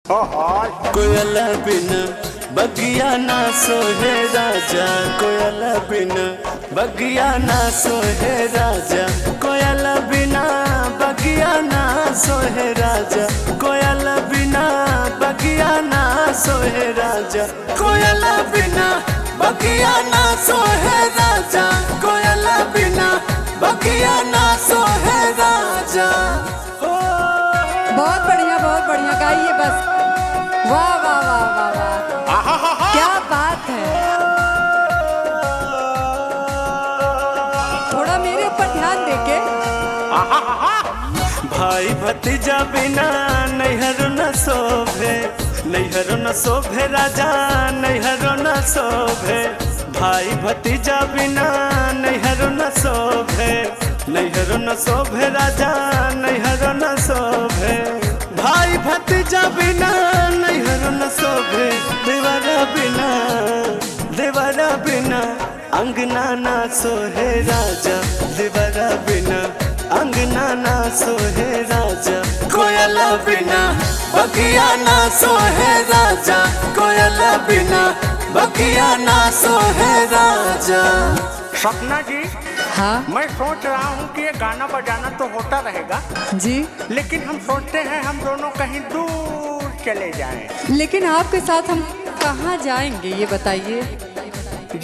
कोयल बिन बगिया ना सोहे राजा, कोयल बिन बगिया ना सोहे राजा, कोयल बिना बगिया ना सोहे राजा, कोयल बिना बगिया ना सोहे राजा, कोयल बिना बगिया ना सोहे राजा, कोयल बिना बगिया ना सोहे राजा। बहुत बढ़िया गाइए बस। वाह वाह वाह वाह वाह, क्या बात है। थोड़ा मेरे ऊपर ध्यान देके। भाई भतीजा बिना नैहर न शोभे, नैहर न शोभे राजा, नैहर न शोभे, भाई भतीजा बिना नैहर न शोभे, नैहर न शोभे राजा, नैहर न शोभे, भाई भतीजा बिना नैहर न शोभे, देवरा बिना, देवरा बिना अंगना ना सोहे राजा, देवरा बिना अंगना ना सोहे राजा, कोयल बिना बगिया ना सोहे राजा, कोयल बिना बगिया ना सोहे राजा। सपना जी, हाँ मैं सोच रहा हूँ कि ये गाना बजाना तो होता रहेगा जी, लेकिन हम सोचते हैं हम दोनों कहीं दूर चले जाएं, लेकिन आपके साथ हम कहाँ जाएंगे ये बताइए।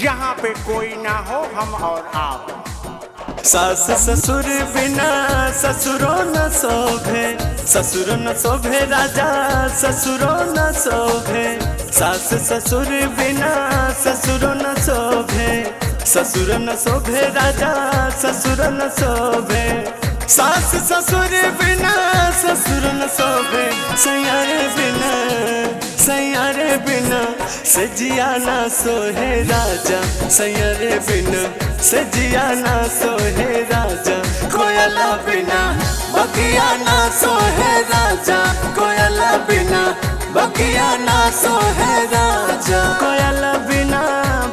जहाँ पे कोई ना हो, हम और आप। सास ससुर बिना ससुरो न शोभे, ससुर न शोभे राजा, ससुरो न शोभे, सास ससुर बिना ससुर न शोभे, ससुर न शोभे राजा, ससुर न शोभे, सास ससुर बिना ससुर न शोभे, सैयारे बिना, सैयारे बिना सजिया ना सोहे राजा, सैयारे बिना सजिया ना सोहे राजा, कोयल बिना बगिया ना सोहे राजा, कोयल बिना बगिया ना सोहे राजा, कोयल बिना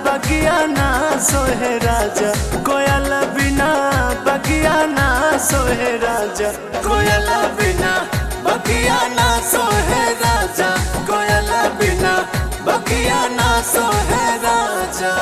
बगिया ना सोहे राजा, कोयल बिना बगिया ना सोहे राजा, कोयल बिना बगिया ना सोहे राजा, कोयल बिना बगिया ना सोहे राजा।